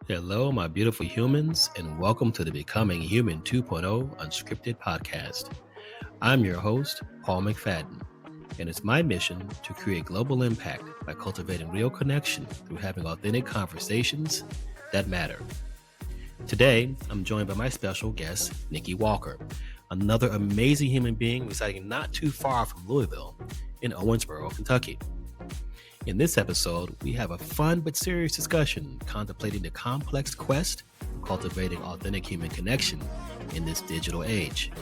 Hello, my beautiful humans, and welcome to the Becoming Human 2.0 Unscripted podcast. I'm your host, Paul McFadden, and it's my mission to create global impact by cultivating real connection through having authentic conversations that matter. Today, I'm joined by my special guest, Nikie Walker, another amazing human being residing not too far from Louisville in Owensboro, Kentucky. In this episode, we have a fun but serious discussion contemplating the complex quest for cultivating authentic human connection in this digital age.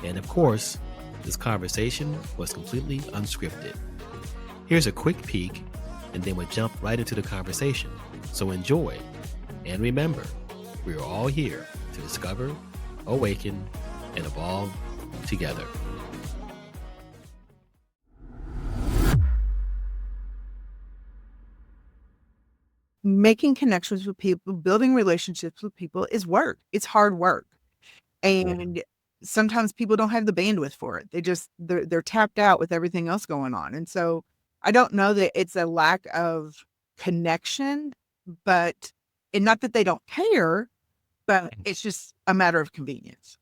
And of course, this conversation was completely unscripted. Here's a quick peek, and then we'll jump right into the conversation. So enjoy, and remember, we are all here to discover, awaken, and evolve together. Making connections with people, building relationships with people is work. It's hard work. And sometimes people don't have the bandwidth for it. They're tapped out with everything else going on. And so I don't know that it's a lack of connection, and not that they don't care, but it's just a matter of convenience.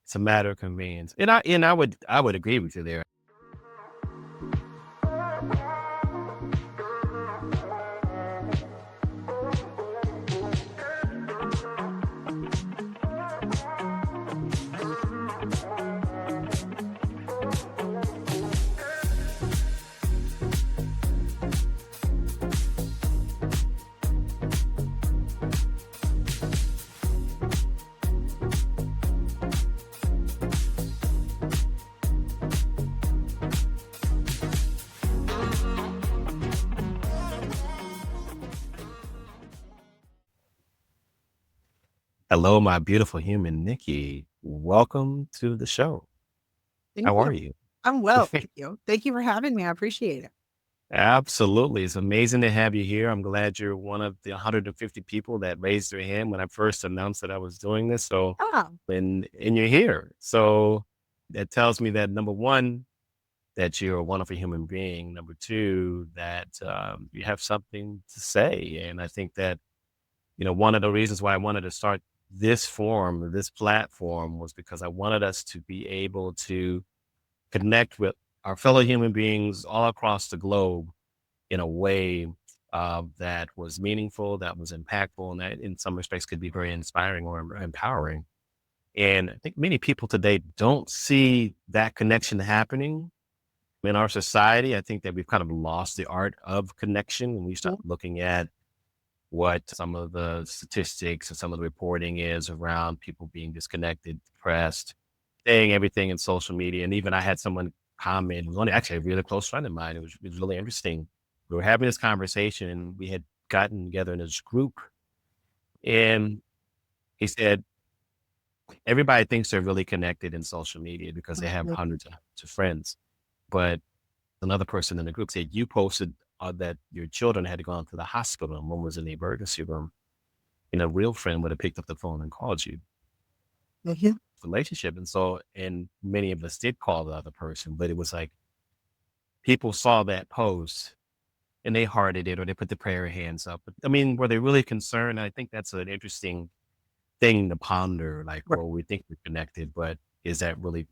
It's a matter of convenience. And I would agree with you there. Hello, my beautiful human, Nikki. Welcome to the show. Thank How are you. you? I'm well, thank you. Thank you for having me. I appreciate it. Absolutely. It's amazing to have you here. I'm glad you're one of the 150 people that raised their hand when I first announced that I was doing this. So, Ah, and you're here. So that tells me that number one, that you're a wonderful human being. Number two, that you have something to say. And I think that, one of the reasons why I wanted to start this forum, this platform, was because I wanted us to be able to connect with our fellow human beings all across the globe in a way that was meaningful, that was impactful, and that in some respects could be very inspiring or empowering. And I think many people today don't see that connection happening in our society. I think that we've kind of lost the art of connection when we start looking at what some of the statistics and some of the reporting is around people being disconnected, depressed, saying everything in social media. And even I had someone comment, it was only actually a really close friend of mine. It was really interesting. We were having this conversation and we had gotten together in this group. And he said, everybody thinks they're really connected in social media because they have hundreds of friends. But another person in the group said, you posted that your children had gone to the hospital and one was in the emergency room. And a real friend would have picked up the phone and called you. mhm. Relationship. And many of us did call the other person, but it was like people saw that post and they hearted it or they put the prayer hands up. But I mean, were they really concerned? I think that's an interesting thing to ponder. Like, Right. well, we think we're connected, but is that really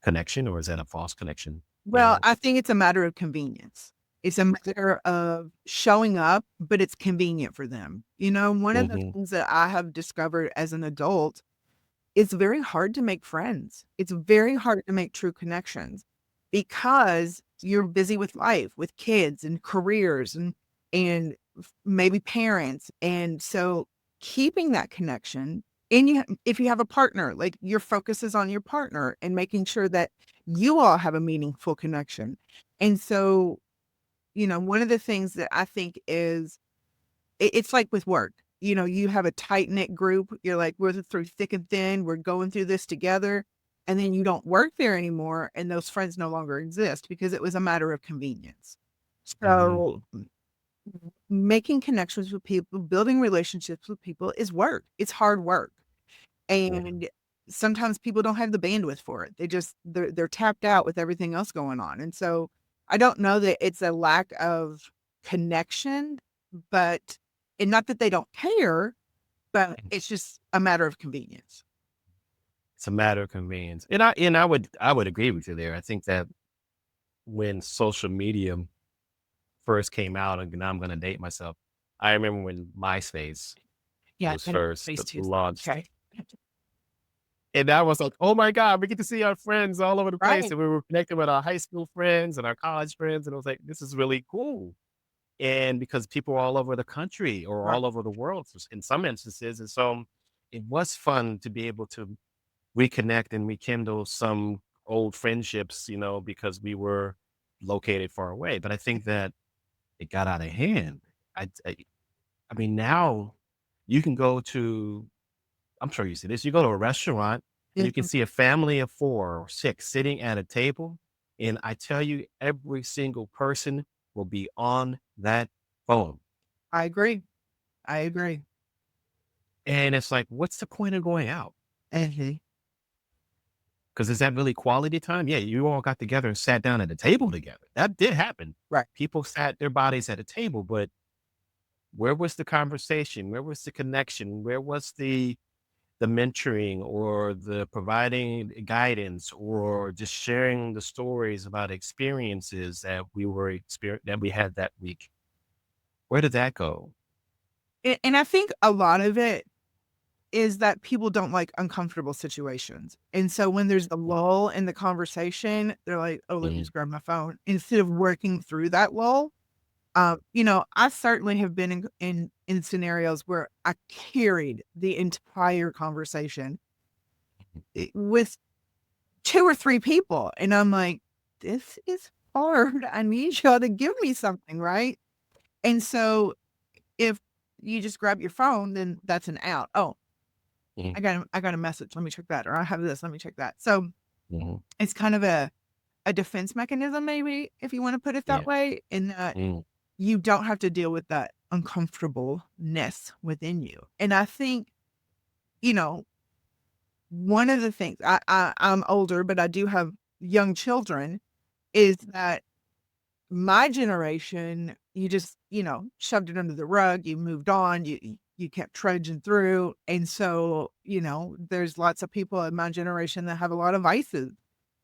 connection or is that a false connection? You Well, know? I think it's a matter of convenience. It's a matter of showing up, but it's convenient for them. One of the Hmm. things that I have discovered as an adult, it's very hard to make friends. It's very hard to make true connections because you're busy with life, with kids and careers and maybe parents. And so keeping that connection, and if you have a partner, like your focus is on your partner and making sure that you all have a meaningful connection. And so, one of the things that I think is it's like with work. You have a tight knit group. You're like, we're through thick and thin. We're going through this together. And then you don't work there anymore. And those friends no longer exist because it was a matter of convenience. Hmm. So making connections with people, building relationships with people is work. It's hard work. Yeah. And sometimes people don't have the bandwidth for it. They're tapped out with everything else going on. And so I don't know that it's a lack of connection, but And not that they don't care, but Mm. it's just a matter of convenience. It's a matter of convenience. And I would agree with you there. I think that when social media first came out, and now I'm gonna date myself. I remember when MySpace Yeah, was and first face too. launched. Okay. And I was like, "Oh my god, we get to see our friends all over the place," Right. and we were connected with our high school friends and our college friends, and I was like, "This is really cool." And because people are all over the country or Right. all over the world in some instances, and so it was fun to be able to reconnect and rekindle some old friendships, because we were located far away. But I think that it got out of hand. I mean, now you can go to I'm sure you see this. You go to a restaurant and you can Mhm. see a family of 4 or 6 sitting at a table, and I tell you, every single person will be on that phone. I agree. I agree. And it's like, what's the point of going out? Mhm. Because is that really quality time? Yeah, you all got together and sat down at a table together. That did happen. Right. People sat their bodies at a table, but where was the conversation? Where was the connection? Where was the mentoring or the providing guidance or just sharing the stories about experiences that that we had that week? Where did that go? And I think a lot of it is that people don't like uncomfortable situations. And so when there's a lull in the conversation, they're like, "Oh, let me Mhm, just grab my phone," instead of working through that lull. I certainly have been in scenarios where I carried the entire conversation with 2 or 3 people, and I'm like, "This is hard. I need y'all to give me something, right?" And so if you just grab your phone, then that's an out. "Oh, mhm, I got a message. Let me check that," or "I have this. Let me check that." So mhm. it's kind of a defense mechanism, maybe, if you wanna put it that Yeah. way, in that Mm, you don't have to deal with that uncomfortableness within you. And I think, you know, one of the things I'm older, but I do have young children, is that my generation, you just, shoved it under the rug, you moved on, you kept trudging through. And so, there's lots of people in my generation that have a lot of vices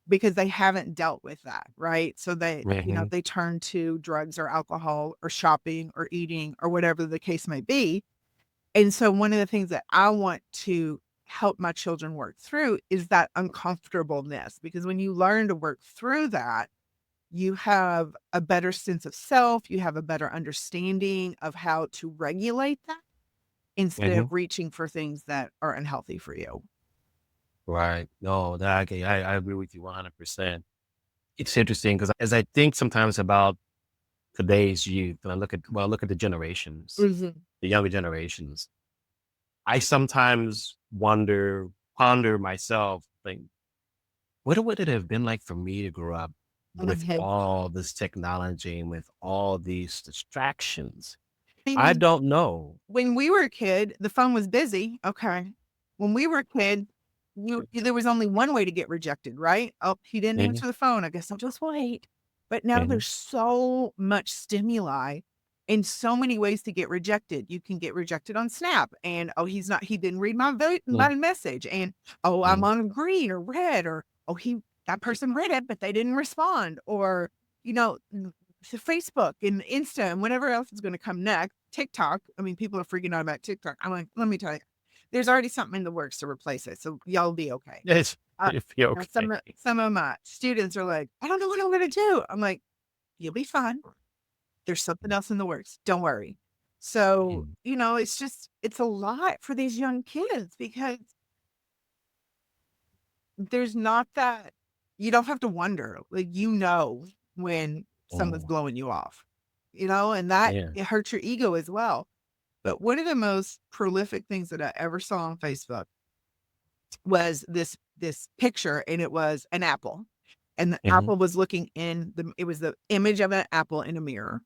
because they haven't dealt with that, right? So mhm, they turn to drugs or alcohol or shopping or eating or whatever the case may be. And so one of the things that I want to help my children work through is that uncomfortableness, because when you learn to work through that, you have a better sense of self, you have a better understanding of how to regulate that instead mhm. of reaching for things that are unhealthy for you. Right. No, I agree with you 100%. It's interesting because as I think sometimes about today's youth, and I look at the generations, Mhm. the younger generations, I sometimes ponder myself, think, what would it have been like for me to grow up with Okay. all this technology and with all these distractions? I I mean, don't know. when we were a kid, the phone was busy, okay. When we were a kid, there was only one way to get rejected, right? "Oh, he didn't Mhm, answer the phone, I guess I'll just wait." But now mhm, there's so much stimuli and so many ways to get rejected. You can get rejected on Snap and, "Oh, he didn't read mm, my message," and, "Oh, I'm mm, on green or red," or, "Oh, that person read it, but they didn't respond," or, you know, to Facebook and Insta and whatever else is gonna come next. TikTok, I mean, people are freaking out about TikTok. I'm like, "Let me tell you, there's already something in the works to replace it, so y'all be okay." yes, Uh, it'd be now okay. some of my students are like, "I don't know what I'm gonna do." I'm like, "You'll be fine. There's something else in the works. Don't worry." So, Mm, it's a lot for these young kids because there's not that you don't have to wonder, like, when someone's mm, blowing you off, and that yeah, it hurts your ego as well. But one of the most prolific things that I ever saw on Facebook was this picture, and it was an apple, and the mhm, apple was looking it was the image of an apple in a mirror,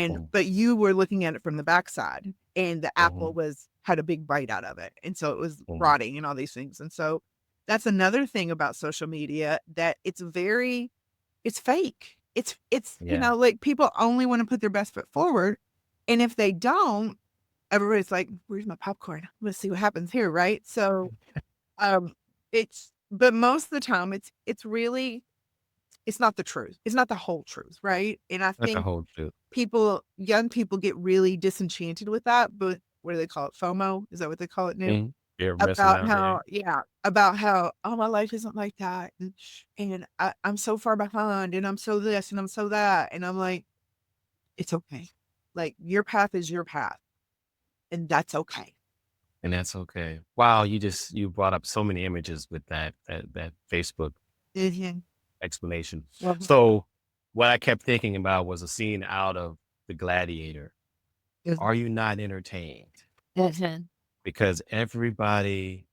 mm, but you were looking at it from the backside, and the apple mhm, had a big bite out of it, and so it was mm, rotting and all these things. And so that's another thing about social media, that it's fake. It's yeah, like, people only wanna put their best foot forward, and if they don't, everybody's like, "Where's my popcorn? Let's see what happens here," right? So, um, but most of the time, it's really it's not the truth. It's not the whole truth, right? And I That's a think whole truth. young people get really disenchanted with that, but what do they call it? FOMO? Is that what they call it now? Mhm. You're missing About out, yeah. how about how, "Oh, my life isn't like that, and I'm so far behind, and I'm so this, and I'm so that," and I'm like, "It's okay. Like, your path is your path, and that's okay." And that's okay. Wow, you brought up so many images with that Facebook Mhm. explanation. Mhm. So, what I kept thinking about was a scene out of The Gladiator. Mhm. Are you not entertained? Mhm. Because everybody,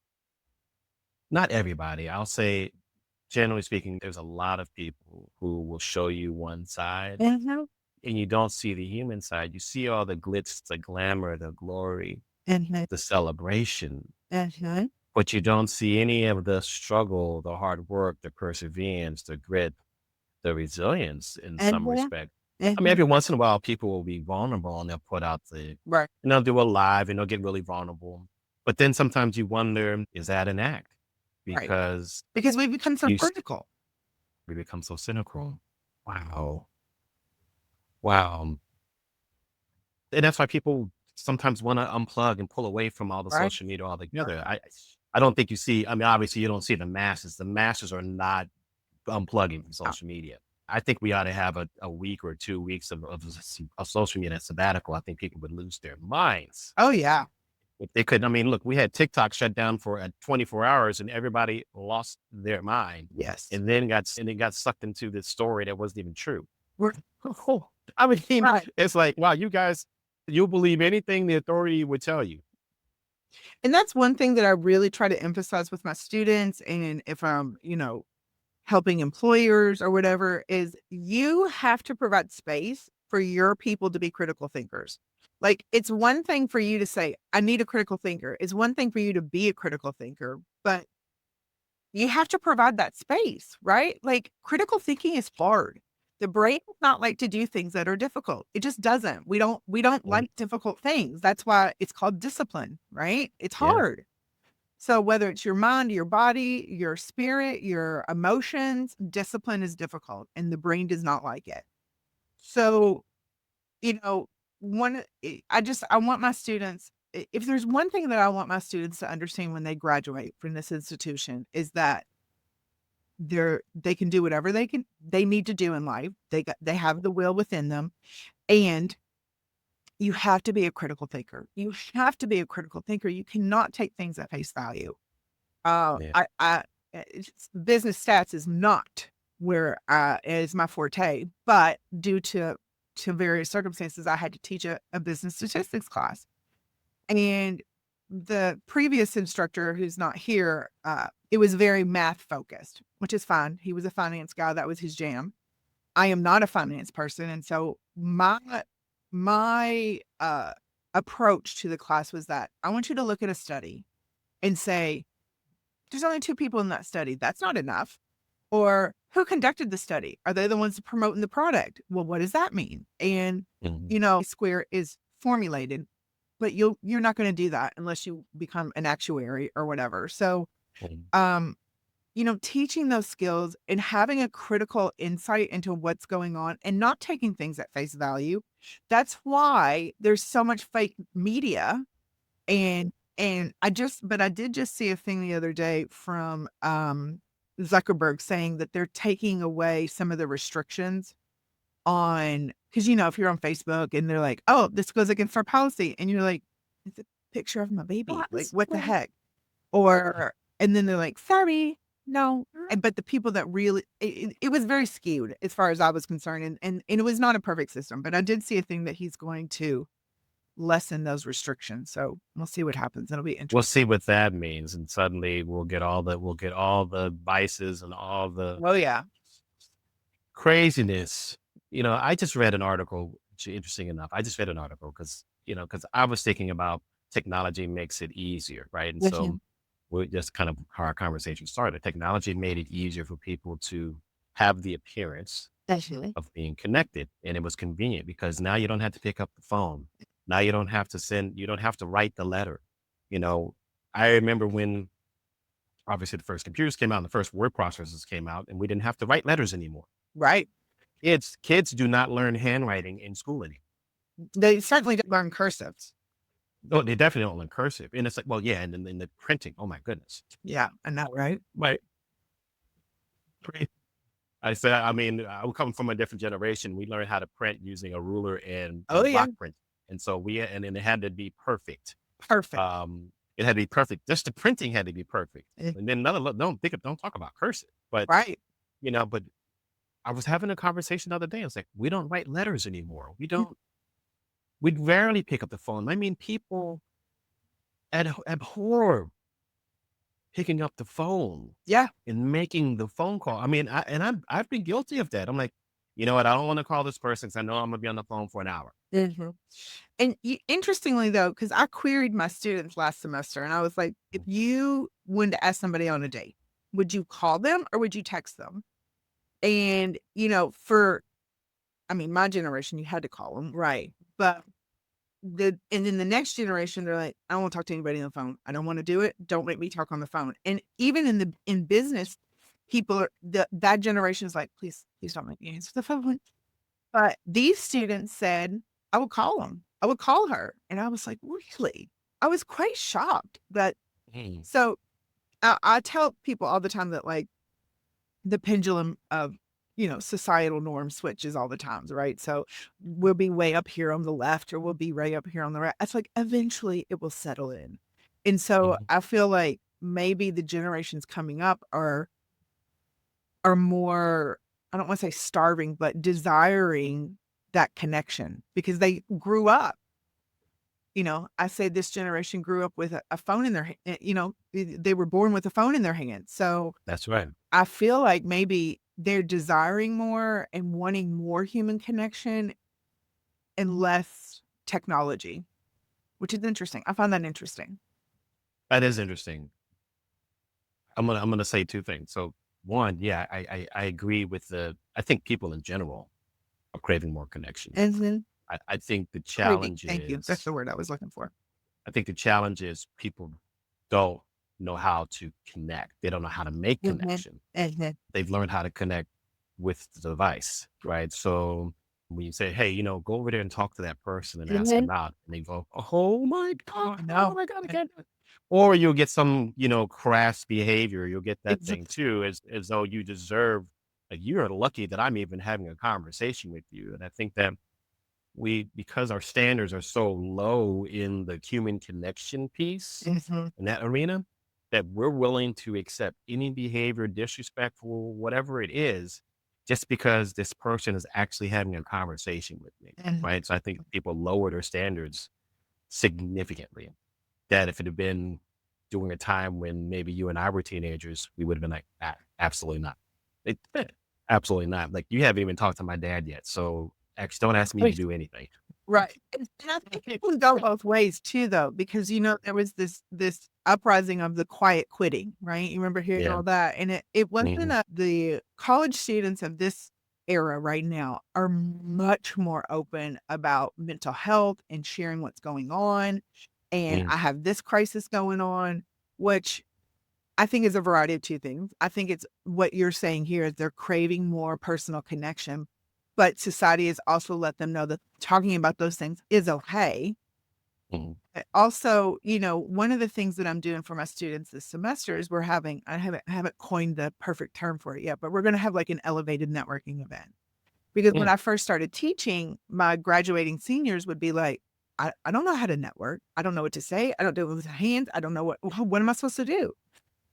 not everybody, I'll say, generally speaking, there's a lot of people who will show you one side Mhm. and you don't see the human side. You see all the glitz, the glamour, the glory, Mhm. the celebration, Mhm. but you don't see any of the struggle, the hard work, the perseverance, the grit, the resilience in some Mhm. respect. I mean, Mhm. every once in a while, people will be vulnerable and they'll put out Right, and they'll do a live and they'll get really vulnerable. But then sometimes you wonder, is that an act? right. Because Because we become so you s- critical. we become so cynical. Wow. Wow. And that's why people sometimes want to unplug and pull away from all the Right, social media right. altogether. I don't think you see, I mean, obviously you don't see the masses. The masses are not unplugging from Yeah. social media. I think we ought to have a week or 2 weeks of social media sabbatical. I think people would lose their minds. Oh, yeah. If they could, I mean, look, we had TikTok shut down for 24 hours and everybody lost their mind Yes. and then got sucked into this story that wasn't even true. We're I mean, right. it's like, wow, you guys, you'll believe anything the authority would tell you. And that's one thing that I really try to emphasize with my students, and if I'm, helping employers or whatever, is you have to provide space for your people to be critical thinkers. Like, it's one thing for you to say, "I need a critical thinker." It's one thing for you to be a critical thinker, but you have to provide that space, right? Like, critical thinking is hard. The brain does not like to do things that are difficult. It just doesn't. We don't Mm, like difficult things. That's why it's called discipline, right? It's yeah. hard. So whether it's your mind, your body, your spirit, your emotions, discipline is difficult and the brain does not like it. So, you know, I want my students, if there's one thing that I want my students to understand when they graduate from this institution is that they can do whatever they need to do in life. They have the will within them, and you have to be a critical thinker. You have to be a critical thinker. You cannot take things at face value. Yeah. Business stats is not where is my forte, but due to various circumstances, I had to teach a business statistics class. And the previous instructor who's not here, it was very math focused, which is fine. He was a finance guy, that was his jam. I am not a finance person, and so my approach to the class was that I want you to look at a study and say, "There's only 2 people in that study. That's not enough." Or, "Who conducted the study? Are they the ones promoting the product? Well, what does that mean?" And, Mhm. square is formulated, but you're not gonna do that unless you become an actuary or whatever. So, Mhm. um, teaching those skills and having a critical insight into what's going on and not taking things at face value. That's why there's so much fake media, and I did just see a thing the other day from, Zuckerberg saying that they're taking away some of the restrictions on, because if you're on Facebook and they're like, "Oh, this goes against our policy," and you're like, "It's a picture of my baby, like, what the heck?" Or and then they're like, "Sorry, no." But the people that really it was very skewed as far as I was concerned, and it was not a perfect system, but I did see a thing that he's going to lessen those restrictions, so we'll see what happens. It'll be We'll interesting. see what that means, and suddenly we'll get all the vices and all the Oh, yeah. craziness. I just read an article, interesting enough. I just read an article because I was thinking about technology makes it easier, right? And so Mhm. we just kind of how our conversation started. Technology made it easier for people to have the appearance Definitely. of being connected, and it was convenient because now you don't have to pick up the phone. Now you don't have to write the letter. You know, I remember when obviously the first computers came out and the first word processors came out, and we didn't have to write letters anymore. Right. Kids do not learn handwriting in school anymore. They certainly don't learn cursives. No, they definitely don't learn cursive. And it's like, well, yeah, and then the printing. Oh my goodness. Yeah, I know, right? Right. I said, I mean, I come from a different generation. We learned how to print using a ruler Oh, and yeah. block print. And so and then it had to be perfect. Perfect. It had to be perfect. Just the printing had to be perfect. Eh, And then don't talk about cursive. But right. but I was having a conversation the other day. I was like, we don't write letters anymore. We rarely pick up the phone. I mean, people abhor picking up the phone Yeah. and making the phone call. I mean, I've been guilty of that. I'm like, you know what? I don't want to call this person because I know I'm gonna be on the phone for an hour. Mhm. And interestingly, though, because I queried my students last semester and I was like, if you wanted to ask somebody on a date, would you call them or would you text them? And, I mean, my generation, you had to call them, right? But and then the next generation, they're like, I don't want to talk to anybody on the phone. I don't want to do it. Don't make me talk on the phone. And even in business, people are that generation is like, please don't make me answer the phone. But these students said, I would call him. I would call her. And I was like, really? I was quite shocked. But Mm, so I tell people all the time that like the pendulum of, societal norm switches all the times, right? So we'll be way up here on the left or we'll be way up here on the right. It's like eventually it will settle in. And so mhm. I feel like maybe the generations coming up are more, I don't want to say starving, but desiring that connection because they grew up. I say this generation grew up with a phone in their they were born with a phone in their hand. So That's right. I feel like maybe they're desiring more and wanting more human connection and less technology, which is interesting. I find that interesting. That is interesting. I'm gonna say two things. So one, yeah, I agree with I think people in general are craving more connection. And then I think the craving. challenge Thank you. That's is the word I was looking for. people don't know how to connect. They don't know how to make Mhm. connection. Mhm. They've learned how to connect with the device, right? So when you say, "Hey, go over there and talk to that person and ask them Mhm. out," and they go, "Oh I oh know. my god, I can't do it." Or you'll get some, crass behavior. You'll get that thing Exactly. too, as though you deserve. Like you're lucky that I'm even having a conversation with you. And I think that because our standards are so low in the human connection piece Mhm. in that arena, that we're willing to accept any behavior, disrespectful, whatever it is, just because this person is actually having a conversation with me, And right? So I think people lower their standards significantly. That if it had been during a time when maybe you and I were teenagers, we would have been like, absolutely not. Absolutely not. Like you haven't even talked to my dad yet, so actually don't ask me to do anything. right. And I think it can go both ways too, though, because there was this uprising of the quiet quitting, right? You remember hearing Yeah. all that, and it wasn't Mhm. the college students of this era right now are much more open about mental health and sharing what's going on. And Mm. I have this crisis going on, which I think is a variety of 2 things. I think it's what you're saying here is they're craving more personal connection, but society has also let them know that talking about those things is okay. Mhm. Also, one of the things that I'm doing for my students this semester is I haven't coined the perfect term for it yet, but we're gonna have, like, an elevated networking event. Because when Mm. I first started teaching, my graduating seniors would be like, "I don't know how to network. I don't know what to say. I don't do it with hands. I don't know what am I supposed to do?"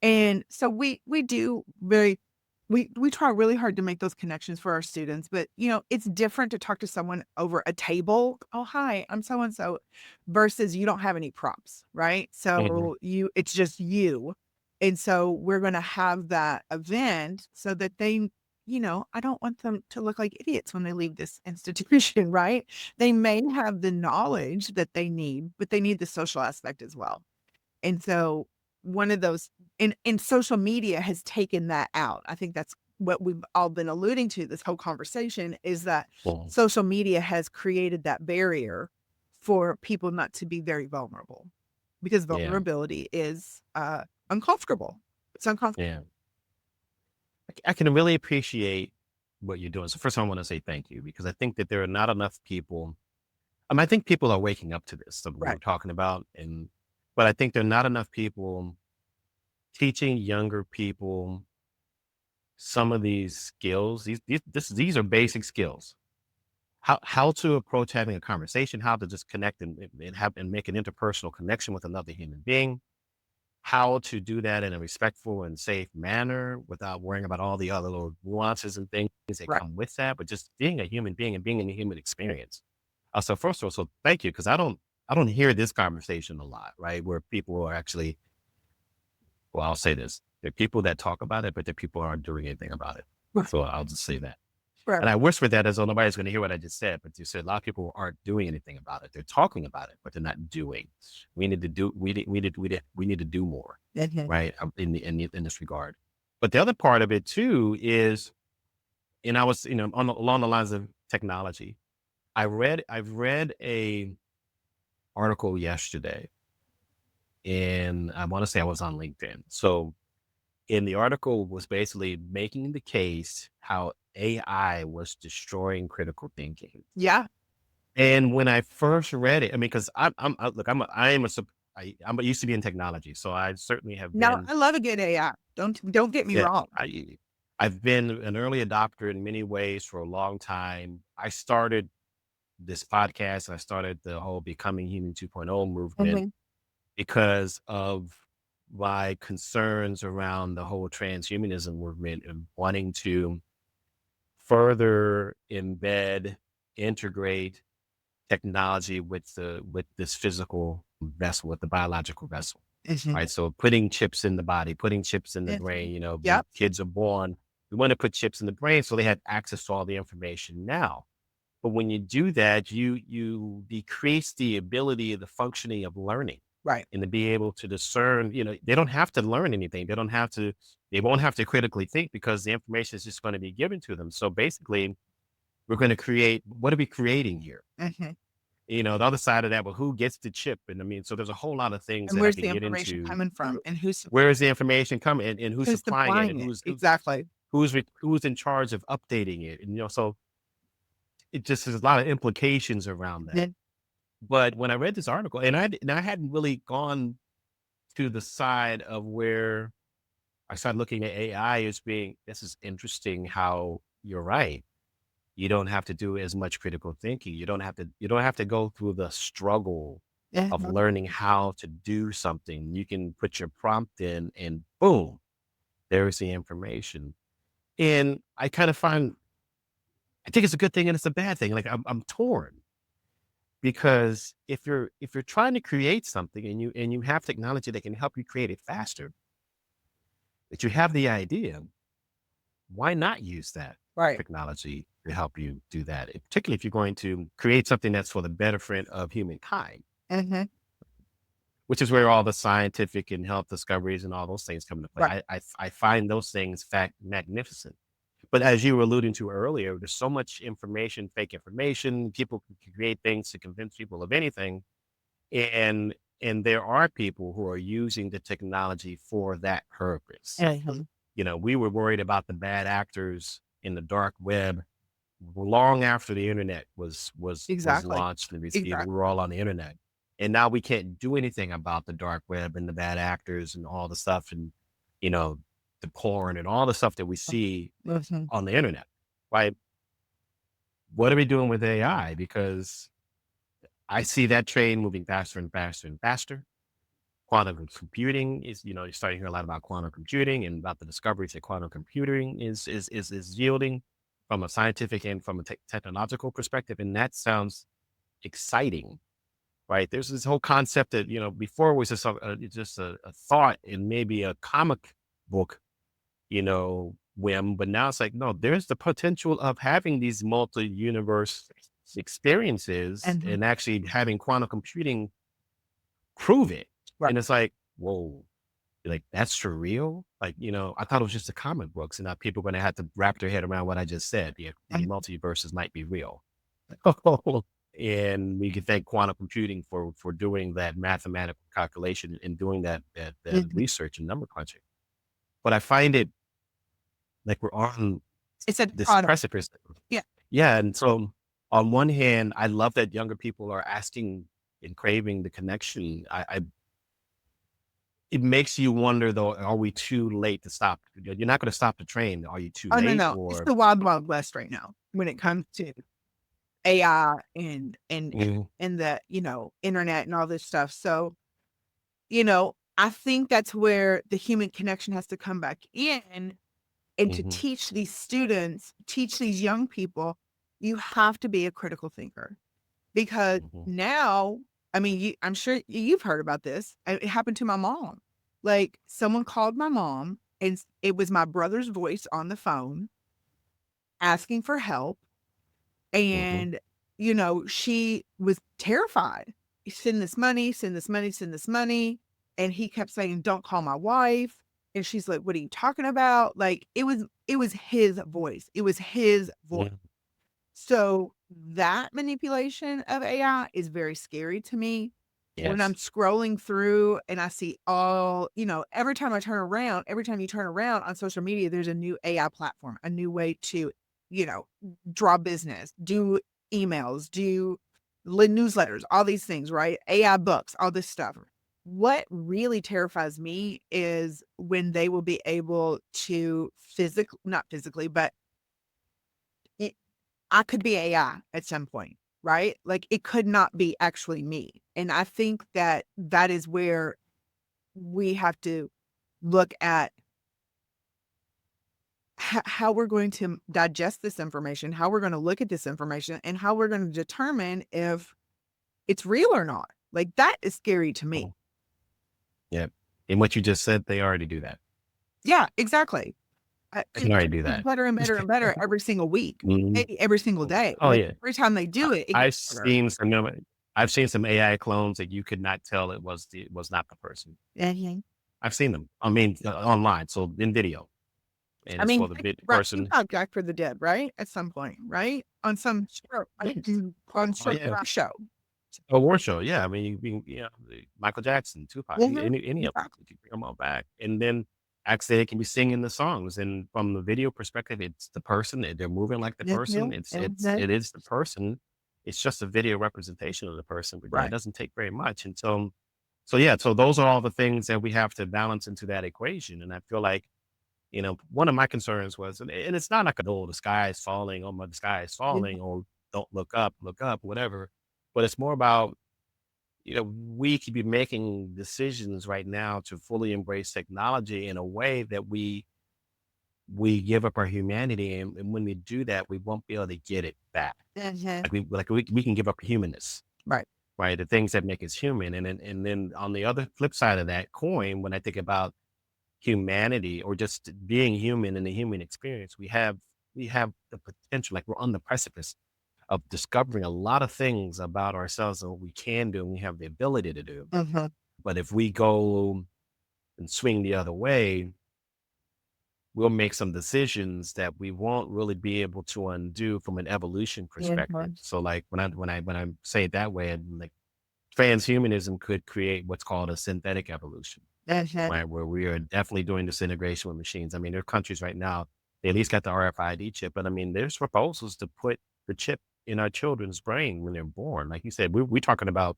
And so we do very we try really hard to make those connections for our students, but, it's different to talk to someone over a table, "Oh, hi, I'm so and so," versus you don't have any props, right? Mhm. So it's just you. And so we're gonna have that event so that I don't want them to look like idiots when they leave this institution, right? They may have the knowledge that they need, but they need the social aspect as well. And so one of those and social media has taken that out. I think that's what we've all been alluding to this whole conversation is that Mhm. social media has created that barrier for people not to be very vulnerable because Yeah. vulnerability is uncomfortable. It's uncomfortable. Yeah. I can really appreciate what you're doing. So first, I want to say thank you because I think that there are not enough people. I think people are waking up to this, what we're Right. talking about, but I think there are not enough people teaching younger people some of these skills. These are basic skills. How to approach having a conversation, how to just connect and make an interpersonal connection with another human being, how to do that in a respectful and safe manner without worrying about all the other little nuances and things that Right. come with that, but just being a human being and being in the human experience. So first of all, so thank you because I don't hear this conversation a lot, right? Where people are actually, well, I'll say this: there are people that talk about it, but there are people who aren't doing anything about it. Right. So I'll just say that. Right. And I whisper that as though nobody's going to hear what I just said, but you said a lot of people aren't doing anything about it. They're talking about it, but they're not doing. We need to do. We need to do more, Mhm. right? In this regard. But the other part of it too is, and I was, along the lines of technology. I've read a article yesterday, and I want to say I was on LinkedIn. So in the article was basically making the case how AI was destroying critical thinking. Yeah. And when I first read it, I mean, because look, I'm used to be in technology, so I certainly have Now been, I love a good AI. Don't get me yeah, wrong. I've been an early adopter in many ways for a long time. I started this podcast, and I started the whole Becoming Human 2.0 movement Mhm. because of my concerns around the whole transhumanism movement and wanting to further embed, integrate technology with this physical vessel, with the biological vessel, Mhm. right? So putting chips in the body, putting chips in the brain, Mhm. Yep. kids are born, we want to put chips in the brain so they have access to all the information now. But when you do that, you decrease the ability of the functioning of learning Right. and to be able to discern, they don't have to learn anything. They won't have to critically think because the information is just going to be given to them. So basically, we're going to create, what are we creating here? Mhm. The other side of that, well, who gets the chip? And I mean, so there's a whole lot of things And that I where's could the get information into. coming from and Where is the information coming and who's who's supplying it and supplying it? Exactly. who's in charge of updating it? And so it just there's a lot of implications around that. Then But when I read this article, and I hadn't really gone to the side of where I started looking at AI as being, this is interesting how you're right. You don't have to do as much critical thinking. You don't have to go through the struggle of mhm. learning how to do something. You can put your prompt in and boom, there's the information. And I think it's a good thing and it's a bad thing. Like I'm torn because if you're trying to create something and you have technology that can help you create it faster, that you have the idea, why not use that Right. technology to help you do that? Particularly if you're going to create something that's for the betterment of humankind, Mhm. which is where all the scientific and health discoveries and all those things come into play. Right. I find those things magnificent. But as you were alluding to earlier, there's so much information, fake information. People can create things to convince people of anything, and there are people who are using the technology for that purpose. Mhm. We were worried about the bad actors in the dark web long after the internet was Exactly. launched and we Exactly. were all on the internet. And now we can't do anything about the dark web and the bad actors and all the stuff and you know the porn and all the stuff that we see Mhm. on the internet. Right? What are we doing with AI? Because I see that train moving faster and faster and faster. Quantum computing is, you're starting to hear a lot about quantum computing and about the discoveries that quantum computing is yielding from a scientific and from a technological perspective. And that sounds exciting, right? There's this whole concept that, before was just a thought in maybe a comic book, whim, but now it's like, no, there's the potential of having these multi-universe experiences Mhm. and actually having quantum computing prove it. Right. And it's like, whoa, like that's surreal. Like, I thought it was just the comic books, and now people are going to have to wrap their head around what I just said. The Mhm. multiverses might be real. And we can thank quantum computing for doing that mathematical calculation and doing that Mhm. research and number crunching. But I find it like we're on It's a this product. precipice. Yeah. Yeah, and so on one hand, I love that younger people are asking and craving the connection. I It makes you wonder though, are we too late to stop? You're not gonna stop the train. Are you too Oh, no, late no. It's or the wild, wild west right now when it comes to AI Mhm, and the, internet and all this stuff. So, I think that's where the human connection has to come back in and to mhm, teach these students, teach these young people, you have to be a critical thinker because mhm, now, I mean, I'm sure you've heard about this. It happened to my mom. Like someone called my mom and it was my brother's voice on the phone asking for help. mhm, And, she was terrified. Send this money, send this money, send this money. And he kept saying, don't call my wife. And she's like, what are you talking about? Like it was his voice. It was his voice. yeah, So that manipulation of AI is very scary to me. When I'm yes, scrolling through and I see every time I turn around, every time you turn around on social media, there's a new AI platform, a new way to, you know, draw business, do emails, do newsletters, all these things, right? AI books, all this stuff. What really terrifies me is when they will be able to not physically, but I could be AI at some point, right? Like it could not be actually me. And I think that that is where we have to look at how we're going to digest this information, how we're going to look at this information, and how we're going to determine if it's real or not. Like that is scary to me. mhm, yeah. And what you just said, they already do that. Yeah, exactly. They It can already gets do that. better and better and better every single week, Mhm. maybe every single day. Oh, Like yeah. every time they I do it, it gets I've better. seen some, I've seen some AI clones that you could not tell it was not the person. Mhm. I've seen them. I mean, online, so in video, and I it's for mean, the think bit about person. Jack for the Dead, right? At some point, right? On some show, on Oh, some yeah. show. Award show, yeah. I mean, Michael Jackson, Tupac, Mhm. any of them, Exactly. you bring them all back, and then actually they can be singing the songs. And from the video perspective, it's the person. They're moving like the person. Mhm, It mhm. is the person. It's just a video representation of the person. But yeah, it Right. doesn't take very much. And so yeah, so those are all the things that we have to balance into that equation. And I feel like one of my concerns was, and it's not like, oh, the sky is falling, oh my, the sky is Mhm, falling, or don't look up, whatever. But it's more about we could be making decisions right now to fully embrace technology in a way that we give up our humanity, and when we do that, we won't be able to get it back. mhm. We can give up humanness, Right. right? The things that make us human, and then on the other flip side of that coin, when I think about humanity or just being human in the human experience, we have the potential, like we're on the precipice of discovering a lot of things about ourselves and what we can do and we have the ability to do. Mhm, But if we go and swing the other way, we'll make some decisions that we won't really be able to undo from an evolution perspective. mhm, So like when I say it that way, like transhumanism could create what's called a synthetic evolution, mhm, right? Where we are definitely doing this integration with machines. I mean, there are countries right now, they at least got the RFID chip, but I mean, there's proposals to put the chip in our children's brain when they're born. Like you said, we're talking about,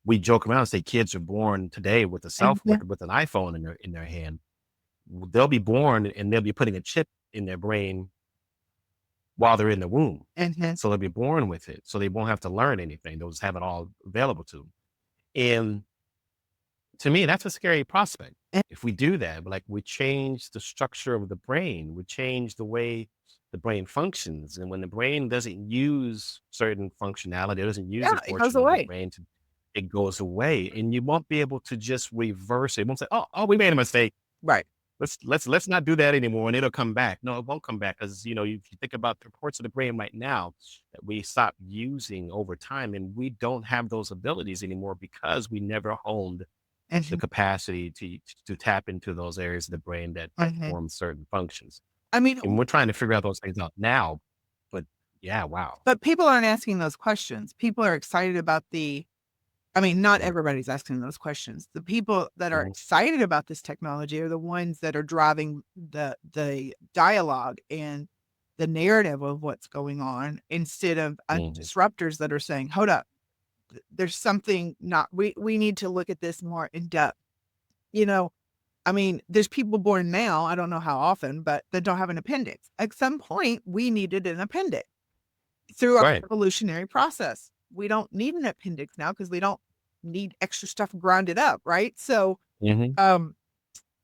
we joke around and say kids are born today with a mhm, with an iPhone in their hand. They'll be born and they'll be putting a chip in their brain while they're in the womb. mhm, So they'll be born with it. So they won't have to learn anything. They'll just have it all available to them. And to me, that's a scary prospect. eh If we do that, like we change the structure of the brain, we change the way the brain functions. And when the brain doesn't use certain functionality, it doesn't use a yeah, it goes portion of the away. brain to, it goes away. And you won't be able to just reverse it. It won't say, oh, we made a mistake. Right. Let's not do that anymore, and it'll come back. No, it won't come back because if you think about the parts of the brain right now that we stop using over time, and we don't have those abilities anymore because we never honed the Mhm, capacity to tap into those areas of the brain that mhm. perform certain functions. I mean, And we're trying to figure out those things out now, but Yeah, wow. But people aren't asking those questions. People are excited about not Right. everybody's asking those questions. The people that are Mhm. excited about this technology are the ones that are driving the dialogue and the narrative of what's going on instead of us Mhm. disruptors that are saying, "Hold up, there's something not we need to look at this more in depth." You know, there's people born now, I don't know how often, but that don't have an appendix. At some point, we needed an appendix through our Right. evolutionary process. We don't need an appendix now because we don't need extra stuff grounded up, right? So, Mhm. um,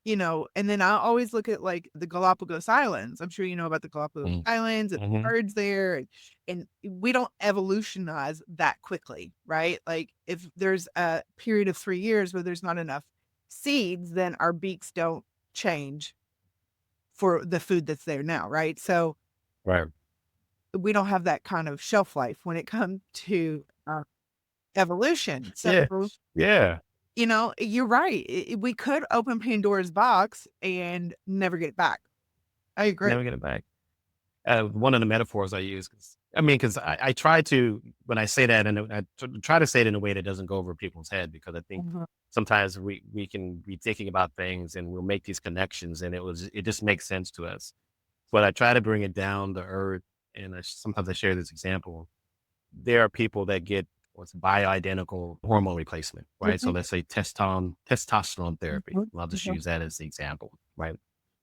and then I always look at like the Galapagos Islands. I'm sure you know about the Galapagos Mhm. Islands and the Mhm. birds there, and we don't evolutionize that quickly, right? Like if there's a period of 3 years where there's not enough seeds, then our beaks don't change for the food that's there now, right? So Right. we don't have that kind of shelf life when it comes to evolution. So, Yeah. Yeah. you're right. We could open Pandora's box and never get it back. I agree. Never get it back. One of the metaphors I use, because I try to, when I say that, and try to say it in a way that doesn't go over people's head, because I think Mhm. sometimes we can be thinking about things and we'll make these connections, and it just makes sense to us. But I try to bring it down to earth, and sometimes I share this example. There are people that get what's bioidentical hormone replacement, right? So Mhm. let's say testosterone therapy. Mhm. I'll just Mhm. use that as the example, right?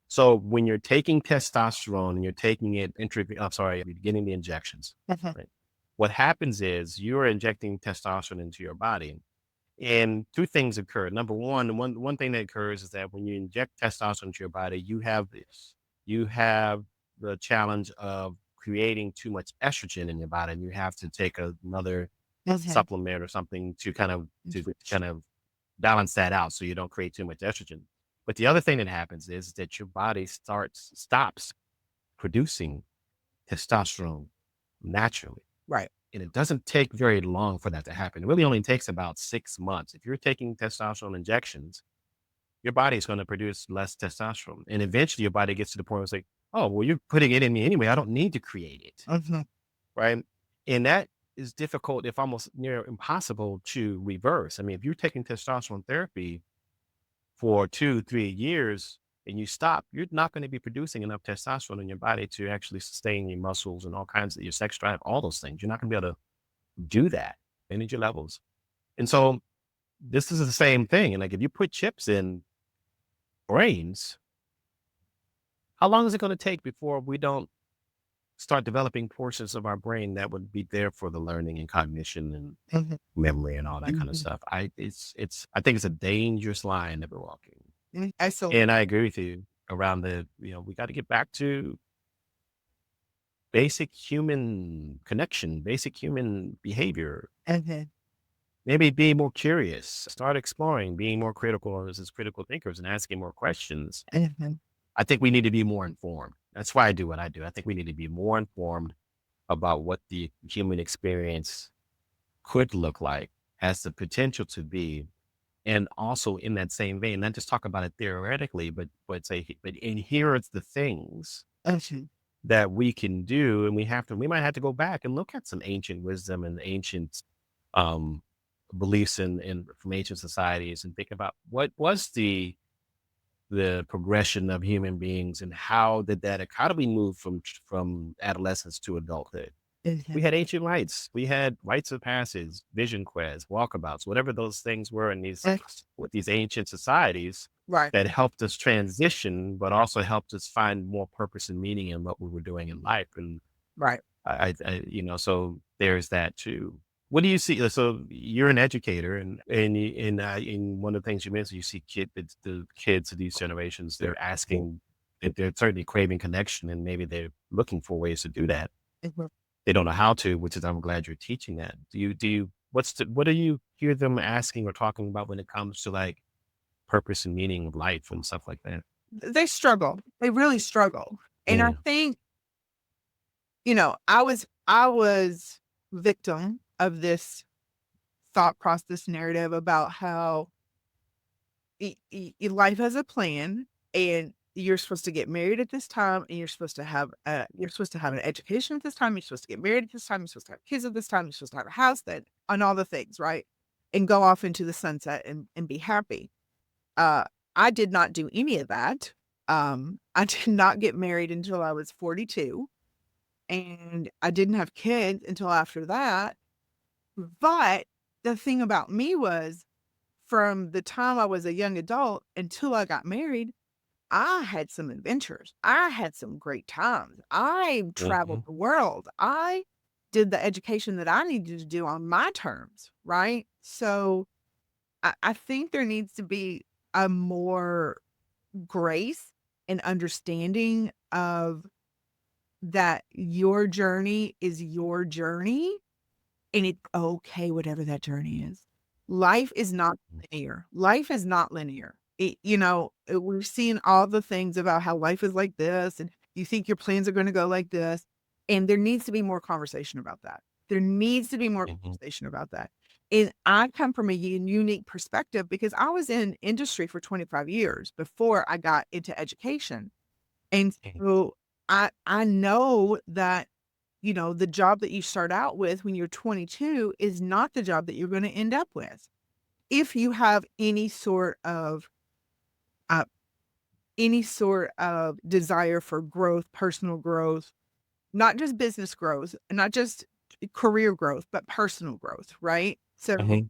So when you're taking testosterone and you're taking it I'm sorry, you're getting the injections, Mhm. right? What happens is you're injecting testosterone into your body, and two things occur. Number one thing that occurs is that when you inject testosterone into your body, you have the challenge of creating too much estrogen in your body, and you have to take another Mhm. supplement or something to kind of balance that out so you don't create too much estrogen. But the other thing that happens is that your body stops producing testosterone naturally. Right. And it doesn't take very long for that to happen. It really only takes about 6 months. If you're taking testosterone injections, your body is going to produce less testosterone. And eventually your body gets to the point where it's like, oh, well, you're putting it in me anyway. I don't need to create it. Mhm. Right. And that is difficult, if almost near impossible to reverse. I mean, if you're taking testosterone therapy for 2, 3 years and you stop, you're not going to be producing enough testosterone in your body to actually sustain your muscles and all kinds of your sex drive, all those things. You're not going to be able to do that, energy levels. And so this is the same thing. And like if you put chips in brains, how long is it going to take before we don't start developing portions of our brain that would be there for the learning and cognition and Mhm. memory and all that kind of Mhm. stuff? I think it's a dangerous line that we're walking. Absolutely. And I agree with you around we got to get back to basic human connection, basic human behavior. Mhm. Maybe be more curious, start exploring, being more critical as critical thinkers and asking more questions. Mhm. I think we need to be more informed. That's why I do what I do. I think we need to be more informed about what the human experience could look like, has the potential to be. And also in that same vein, not just talk about it theoretically, but and here it's the things Mhm. that we can do, and we might have to go back and look at some ancient wisdom and ancient um, beliefs in from ancient societies and think about what was the progression of human beings and how do we move from adolescence to adulthood? We Mhm. had ancient rites. We had rites of passage, vision quests, walkabouts, whatever those things were in these Ex with these ancient societies Right. that helped us transition, but also helped us find more purpose and meaning in what we were doing in life. And Right. so there's that too. What do you see? So you're an educator, and one of the things you mentioned, you see the kids of these generations, they're certainly craving connection, and maybe they're looking for ways to do that. Mhm. They don't know how to, which is I'm glad you're teaching that. What do you hear them asking or talking about when it comes to like purpose and meaning of life and stuff like that? They struggle. They really struggle. And I Yeah. think, I was victim of this thought process narrative about how life has a plan and you're supposed to get married at this time, and you're supposed to have an education at this time, you're supposed to get married at this time, you're supposed to have kids at this time, you're supposed to have a house that and all the things, right? And go off into the sunset and be happy. Uh, I did not do any of that. I did not get married until I was 42, and I didn't have kids until after that. But the thing about me was from the time I was a young adult until I got married, I had some adventures. I had some great times. I traveled Mhm. the world. I did the education that I needed to do on my terms, right? So I think there needs to be a more grace and understanding of that your journey is your journey, and it's okay, whatever that journey is. Life is not linear. Life is not linear. We're seeing all the things about how life is like this, and you think your plans are gonna go like this, and there needs to be more conversation about that. There needs to be more Mhm. conversation about that. And I come from a unique perspective because I was in industry for 25 years before I got into education. And Mhm. so I know that, the job that you start out with when you're 22 is not the job that you're gonna end up with. If you have uh, any sort of desire for growth, personal growth, not just business growth, not just career growth, but personal growth, right? So, Mhm.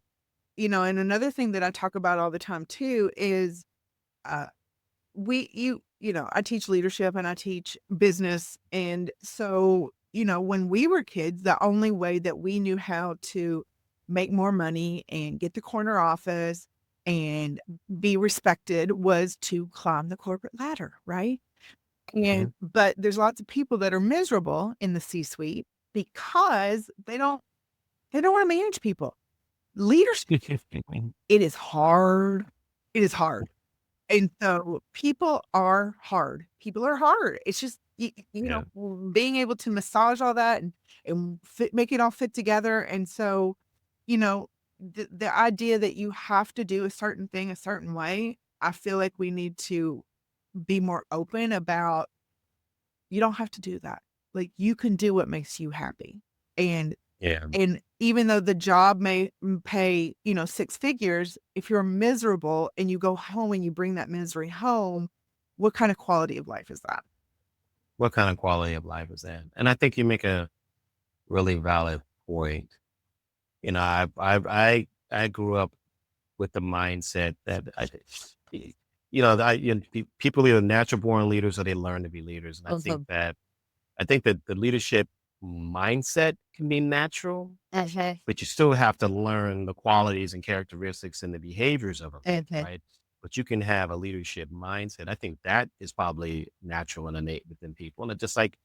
and another thing that I talk about all the time too is, uh I teach leadership and I teach business. And so, when we were kids, the only way that we knew how to make more money and get the corner office and be respected was to climb the corporate ladder, right? Mhm. But there's lots of people that are miserable in the C-suite because they don't want to manage people. Leadership, it is hard. It is hard. And so people are hard. People are hard. It's just, Yeah. being able to massage all that and make it all fit together. And so, you know, the idea that you have to do a certain thing a certain way, I feel like we need to be more open about you don't have to do that. Like you can do what makes you happy. And Yeah. and even though the job may pay, 6 figures, if you're miserable and you go home and you bring that misery home, what kind of quality of life is that? What kind of quality of life is that? And I think you make a really valid point. I grew up with the mindset that people are either natural born leaders or they learn to be leaders. And Mhm. I think that the leadership mindset can be natural, Mhm. but you still have to learn the qualities and characteristics and the behaviors of a leader, Mhm. right? But you can have a leadership mindset. I think that is probably natural and innate within people. And it's just like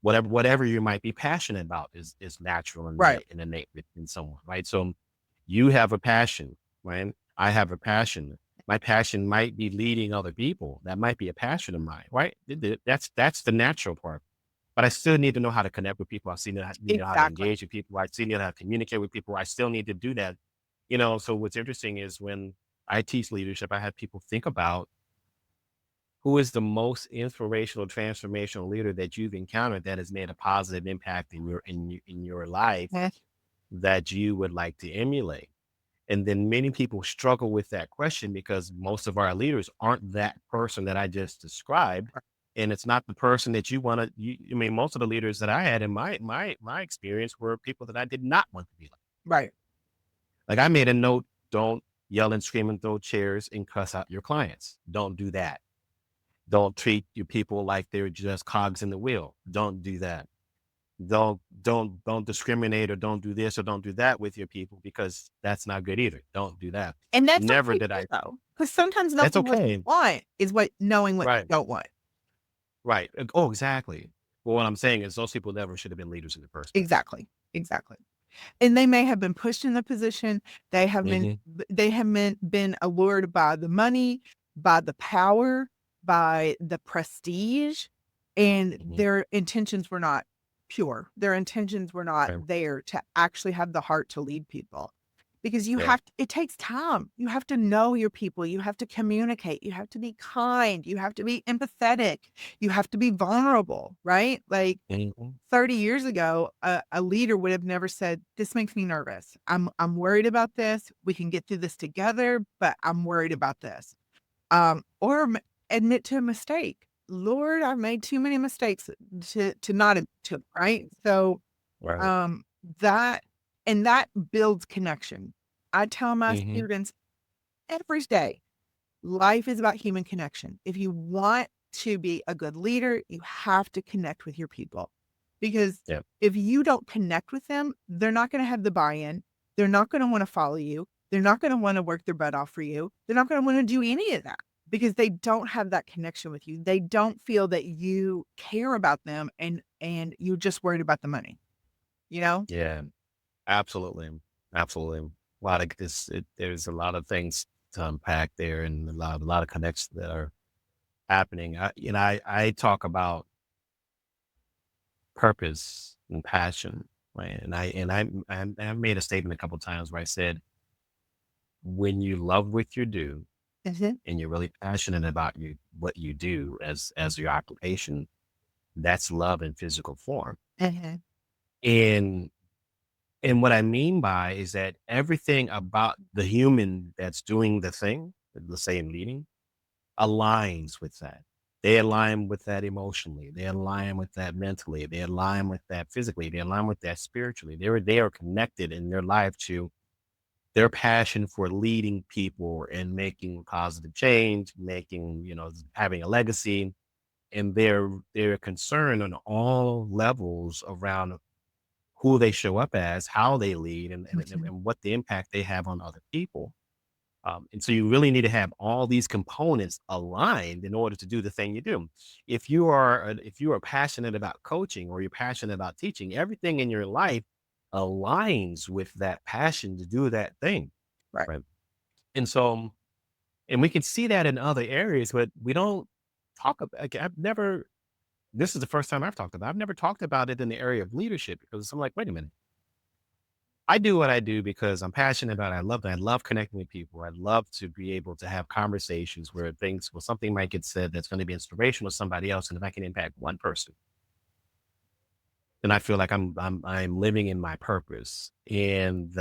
whatever you might be passionate about is natural and Right. innate within someone, right? So you have a passion, right? I have a passion. My passion might be leading other people. That might be a passion of mine, right? That's the natural part, but I still need to know how to connect with people. I still need to know how to Exactly. engage with people. I still need to know how to communicate with people. I still need to do that. So what's interesting is when I teach leadership, I have people think about who is the most inspirational, transformational leader that you've encountered that has made a positive impact in your life Mhm. that you would like to emulate. And then many people struggle with that question because most of our leaders aren't that person that I just described. And it's not the person that you want to, I mean, most of the leaders that I had in my experience were people that I did not want to be like. Right. Like I made a note, don't yell and scream and throw chairs and cuss out your clients. Don't do that. Don't treat your people like they're just cogs in the wheel. Don't do that. Don't discriminate or don't do this or don't do that with your people because that's not good either. Don't do that. And that's Never okay did too, I. though, because sometimes That's knowing what you okay. want is what knowing what Right. you don't want. Right. Oh, exactly. Well, what I'm saying is those people never should have been leaders in the first place. Exactly. Exactly. And they may have been pushed in the position. Mhm. They have been allured by the money, by the power, by the prestige, and Mhm. their intentions were not pure. Their intentions were not Right. there to actually have the heart to lead people. because you Yeah. have to, it takes time. You have to know your people. You have to communicate. You have to be kind. You have to be empathetic. You have to be vulnerable, right? Like Mhm. 30 years ago, a leader would have never said, "This makes me nervous. I'm worried about this. We can get through this together, but I'm worried about this." Or admit to a mistake. Lord, I've made too many mistakes to not admit to, right? So, Right. um, that and that builds connection. I tell my Mhm. students every day, life is about human connection. If you want to be a good leader, you have to connect with your people, because Yeah. if you don't connect with them, they're not going to have the buy-in. They're not going to want to follow you. They're not going to want to work their butt off for you. They're not going to want to do any of that because they don't have that connection with you. They don't feel that you care about them, and you're just worried about the money, you know? Yeah. Absolutely. Absolutely. A lot of there's a lot of things to unpack there and a lot of connections that are happening. I talk about purpose and passion, right? I made a statement a couple times where I said, when you love what you do Mhm, and you're really passionate about what you do as your occupation, that's love in physical form. mhm, And and what I mean by is that everything about the human that's doing the thing, let's say in leading, aligns with that. They align with that emotionally. They align with that mentally. They align with that physically. They align with that spiritually. They are connected in their life to their passion for leading people and making positive change, making, having a legacy. And they're concerned on all levels around who they show up as, how they lead, mhm. and what the impact they have on other people. And so you really need to have all these components aligned in order to do the thing you do. If you are passionate about coaching or you're passionate about teaching, everything in your life aligns with that passion to do that thing, Right, right? And so, and we can see that in other areas, but we don't talk about. Like, I've never. This is the first time I've talked about. I've never talked about it in the area of leadership because I'm like, wait a minute. I do what I do because I'm passionate about it. I love connecting with people. I love to be able to have conversations where something might get said that's going to be inspirational to somebody else. And if I can impact one person, then I feel like I'm living in my purpose, and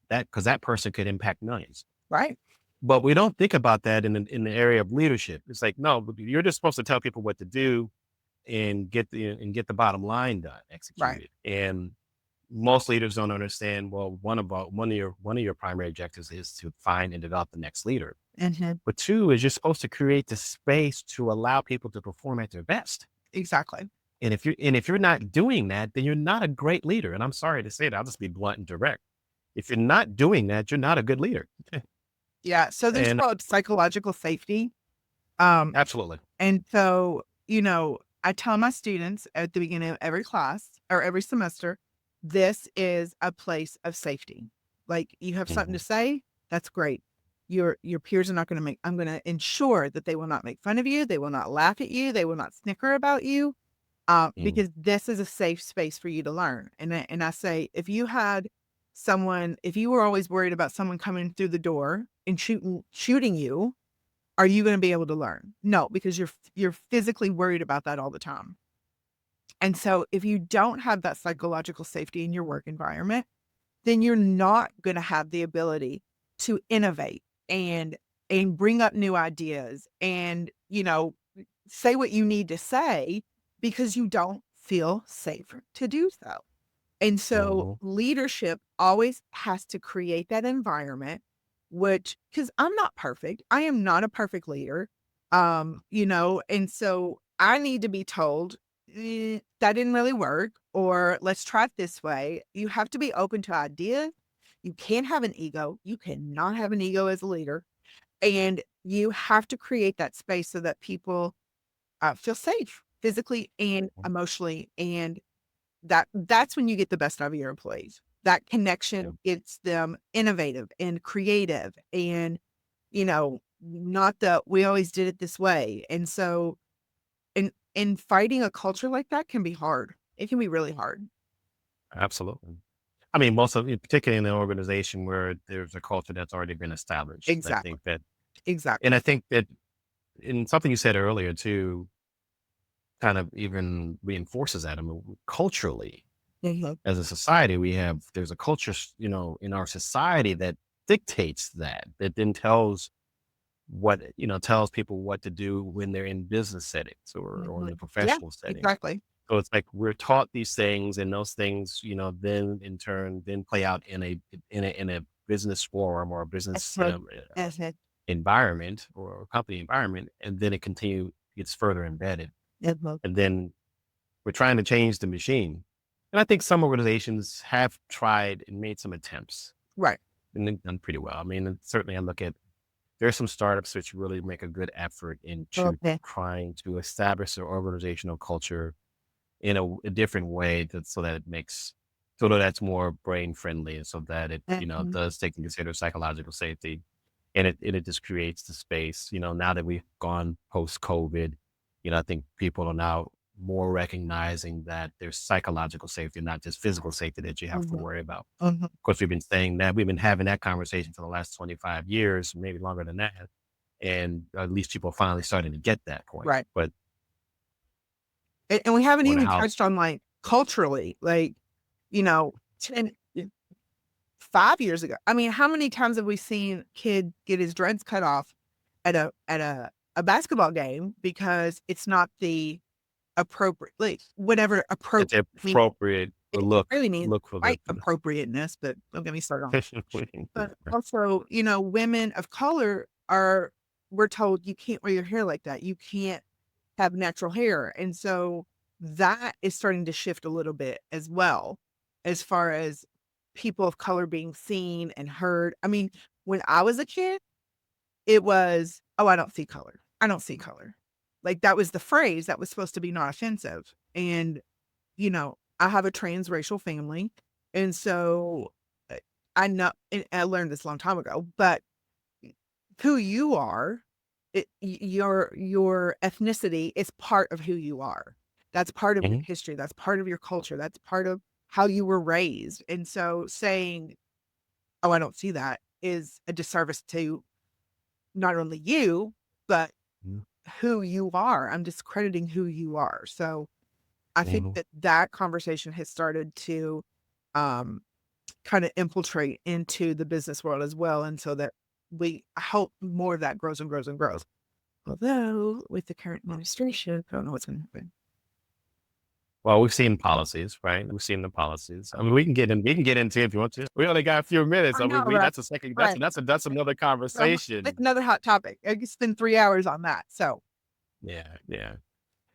because that person could impact millions. right, But we don't think about that in the area of leadership. It's like, no, but you're just supposed to tell people what to do and get the bottom line done, right. executed. And most leaders don't understand. Well, one of your primary objectives is to find and develop the next leader. Mhm. But two is you're supposed to create the space to allow people to perform at their best. Exactly. And if you're not doing that, then you're not a great leader. And I'm sorry to say that. I'll just be blunt and direct. If you're not doing that, you're not a good leader. Yeah, so there's And called psychological safety. Um, absolutely. and so, I tell my students at the beginning of every class or every semester, this is a place of safety. Like, you have something to Mhm. say, that's great. Your peers are not gonna I'm gonna ensure that they will not make fun of you, they will not laugh at you, they will not snicker about you, Mm. because this is a safe space for you to learn. And I say, if you were always worried about someone coming through the door and shooting you, are you gonna be able to learn? No, because you're physically worried about that all the time. And so if you don't have that psychological safety in your work environment, then you're not gonna have the ability to innovate and bring up new ideas and, say what you need to say because you don't feel safe to do so. And so Mhm. leadership always has to create that environment, which, because I'm not perfect. I am not a perfect leader. And so I need to be told, that didn't really work, or let's try it this way. You have to be open to ideas. You can't have an ego. You cannot have an ego as a leader. And you have to create that space so that people feel safe physically and emotionally, and that's when you get the best out of your employees. That Yeah. connection gets them innovative and creative and, not that we always did it this way. And so, fighting a culture like that can be hard. It can be really hard. Absolutely. I mean, most of it, particularly in an organization where there's a culture that's already been established. I Exactly. think that, and Exactly. I think that in something you said earlier too, kind of even reinforces that. I mean, culturally, Mhm. as a society, there's a culture, in our society that dictates that then tells people what to do when they're in business settings or in the Mhm. Yeah, professional setting. exactly. So it's like we're taught these things, and those things, then in turn then play out in a business forum or a business Mhm. Mhm. environment or company environment, and then it gets further embedded, Mhm. and then we're trying to change the machine. And I think some organizations have tried and made some attempts, Right. and they've done pretty well. I mean, and certainly I look at there's some startups which really make a good effort into Okay. trying to establish their organizational culture in a different way so that that's more brain friendly, and so that it, Mhm. does take into consider psychological safety, and it just creates the space. Now that we've gone post COVID, I think people are now more recognizing that there's psychological safety, not just physical safety that you have to Mhm. worry about. Mhm. Of course, we've been having that conversation for the last 25 years, maybe longer than that. And at least people are finally starting to get that point. Right. But And we haven't on a even house, touched on, like, culturally, like, you know, 10 5 years ago. I mean, how many times have we seen kid get his dreads cut off at a basketball game because it's not the appropriate, like, whatever it's appropriate means. appropriate It look really needs look for the white appropriateness, but don't get me started on. But Right. also, women of color are we're told you can't wear your hair like that. You can't have natural hair. And so that is starting to shift a little bit as well, as far as people of color being seen and heard. I mean, when I was a kid, it was, "Oh, I don't see color. I don't see color." Like, that was the phrase that was supposed to be not offensive. And, I have a transracial family. And so uh, I know, and I learned this a long time ago, but who you are, your ethnicity is part of who you are. That's part of your Mhm. history, that's part of your culture, that's part of how you were raised, and so saying, "Oh, I don't see that," is a disservice to not only you, but Mhm. who you are. I'm discrediting who you are, so I think Mhm. that that conversation has started to, um, kinda infiltrate into the business world as well, and so that I hope more of that grows and grows and grows. Although, with the current administration, I don't know what's gonna happen. Well, we've seen policies, right? We've seen the policies. I mean, we can get into it if you want to. We only got a few minutes. I So we know, we but that's a second right, that's another it's conversation. another hot topic. I could spend 3 hours on that, so Yeah, yeah.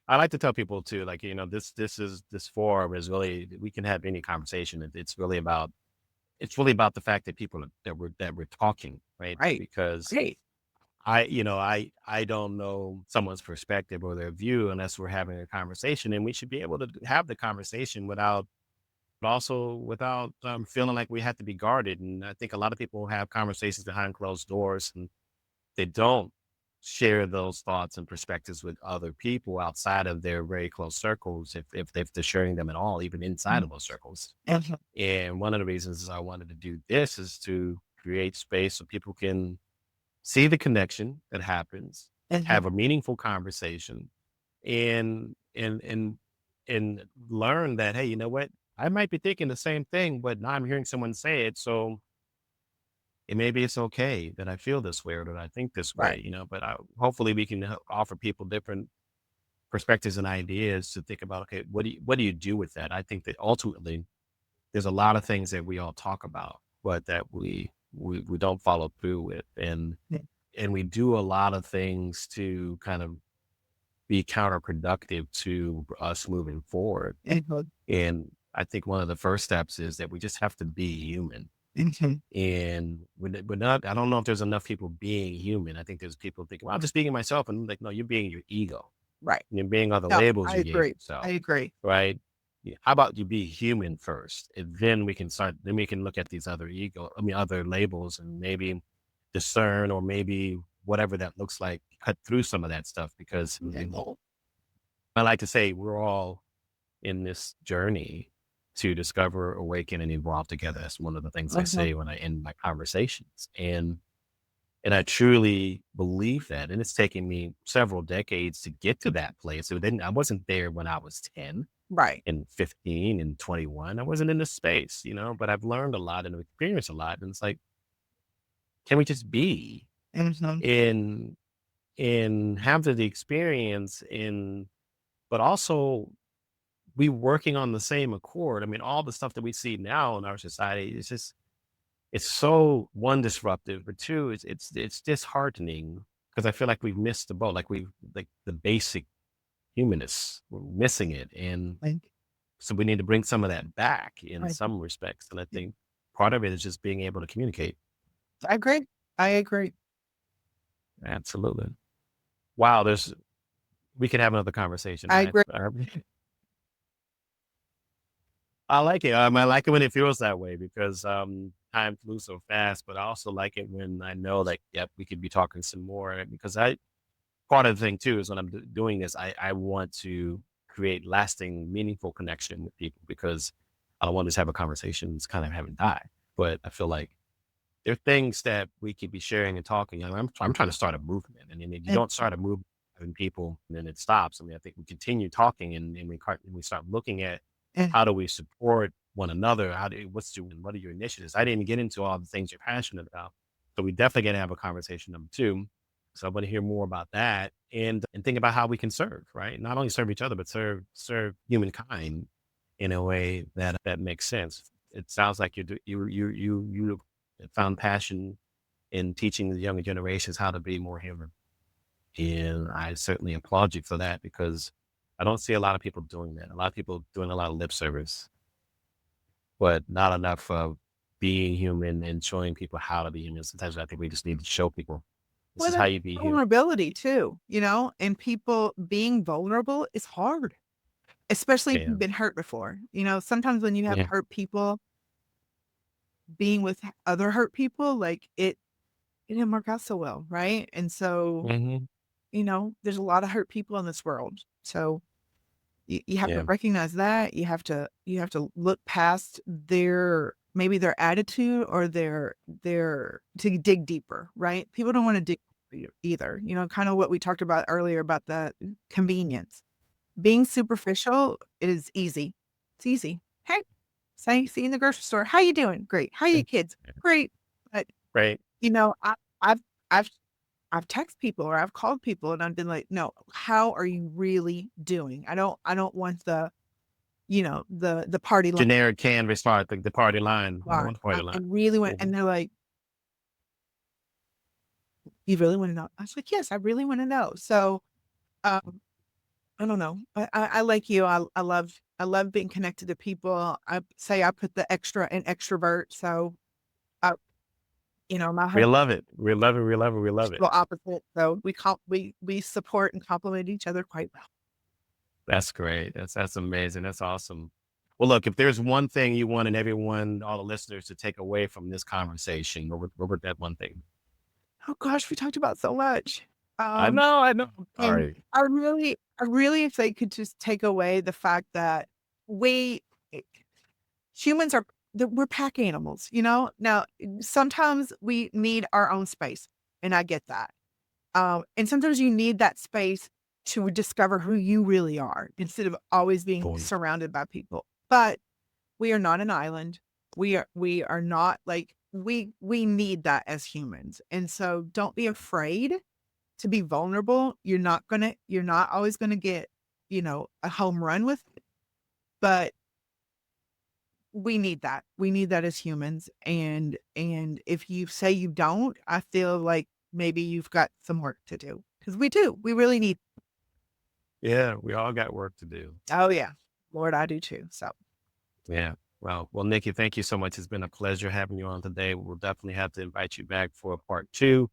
I like to tell people too, like, this forum is really we can have any conversation. It's really about the fact that people that we're talking, right? right. Because Right. I don't know someone's perspective or their view unless we're having a conversation, and we should be able to have the conversation but also without feeling like we have to be guarded. And I think a lot of people have conversations behind closed doors, and they don't share those thoughts and perspectives with other people outside of their very close circles, if they're sharing them at all, even inside Mhm, of those circles. mhm, And one of the reasons I wanted to do this is to create space so people can see the connection that happens, mhm, have a meaningful conversation, and learn that, hey, you know what? I might be thinking the same thing, but now I'm hearing someone say it. So maybe it's okay that I feel this way or that I think this right. way, but hopefully we can offer people different perspectives and ideas to think about, okay, what do you do with that? I think that ultimately there's a lot of things that we all talk about, but that we don't follow through with. Yeah, And we do a lot of things to kind of be counterproductive to us moving forward. mhm, And I think one of the first steps is that we just have to be human. mhm, And we're not, I don't know if there's enough people being human. I think there's people thinking, well, I'm just being myself. And I'm like, no, you're being your ego. right. You're being all the No, labels I you gave agree. I yourself, agree. right? Yeah. How about you be human first? And then we can look at these other labels and maybe discern or maybe whatever that looks like, cut through some of that stuff because Mhm, I like to say we're all in this journey to discover, awaken, and evolve together. That's one of the things I Mhm. say when I end my conversations. And I truly believe that. And it's taken me several decades to get to that place. So then I wasn't there when I was 10 Right. and 15 and 21. I wasn't in the space, but I've learned a lot and experienced a lot. And it's like, can we just be Mhm. in have the experience in, but also we working on the same accord. I mean, all the stuff that we see now in our society is just it's so one disruptive, but two, it's disheartening because I feel like we've missed the boat. Like we like the basic humanists, we're missing it, and Like, so we need to bring some of that back in right. some respects. And I think part of it is just being able to communicate. I agree. I agree. Absolutely. Wow, there's we could have another conversation. I agree. I like it. I like it when it feels that way because time flew so fast. But I also like it when I know that yep, we could be talking some more because I part of the thing too is when I'm doing this, I want to create lasting, meaningful connection with people because I don't want to just have a conversation that's kind of having die. But I feel like there are things that we could be sharing and talking. I'm trying to start a movement, and then if you And don't start a movement having people, and then it stops. I mean, I think we continue talking, and we start looking at and how do we support one another? What are your initiatives? I didn't get into all the things you're passionate about, so we definitely got to have a conversation number two. So I want to hear more about that and think about how we can serve, right? Not only serve each other, but serve humankind in a way that makes sense. It sounds like you found passion in teaching the younger generations how to be more human. And I certainly applaud you for that because I don't see a lot of people doing that. A lot of people doing a lot of lip service, but not enough of being human and showing people how to be human. Sometimes I think we just need to show people this well, is how then you be human. vulnerability too, and people being vulnerable is hard, especially if Yeah. you've been hurt before. Sometimes when you have Yeah. hurt people being with other hurt people, like it didn't work out so well, right? And so, Hmm. there's a lot of hurt people in this world. So you have to Yeah. recognize that. You have to look past their attitude or their to dig deeper, right? People don't want to dig either. Kind of what we talked about earlier about the convenience. Being superficial is easy. It's easy. Hey, see you in the grocery store. How you doing? Great. How are Yeah. you kids? Great. But Right. you know, I, I've I've I've texted people or I've called people and I've been like, "No, how are you really doing?" I don't want the party line. Generic canvas part, the party line. I don't want the I party line. really want, Mhm. and they're like, "You really wanna know?" I was like, "Yes, I really wanna know." So, um, I don't know. I like you. I love being connected to people. I say I put the extra in extrovert, so, uh, my We husband's love it. We love it. We love it. We love it. total opposite, so we support and complement each other quite well. That's great. That's amazing. That's awesome. Well, look, if there's one thing you want and everyone, all the listeners to take away from this conversation, what would that one thing? Oh gosh, we talked about so much. I Um, know, I know. I'm and sorry. I really, if they could just take away the fact that we eh, humans we're pack animals, you know? Now, sometimes we need our own space, and I get that. And sometimes you need that space to discover who you really are instead of always being Boy. surrounded by people. But we are not an island. We are not like we need that as humans. And so don't be afraid to be vulnerable. You're not always gonna get, a home run with it, but we need that. We need that as humans. And if you say you don't, I feel like maybe you've got some work to do. Because we do. We really need. Yeah, we all got work to do. Oh yeah. Lord, I do too. So Yeah. Well, Nikki, thank you so much. It's been a pleasure having you on today. We'll definitely have to invite you back for a part two.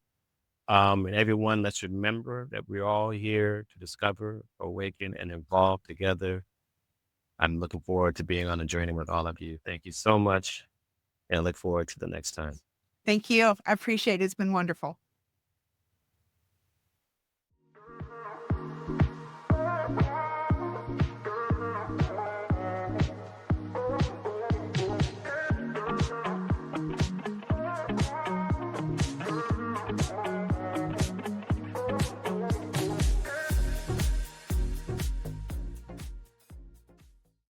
And everyone, let's remember that we're all here to discover, awaken, and evolve together. I'm looking forward to being on a journey with all of you. Thank you so much, and I look forward to the next time. thank you. I appreciate it. It's been wonderful.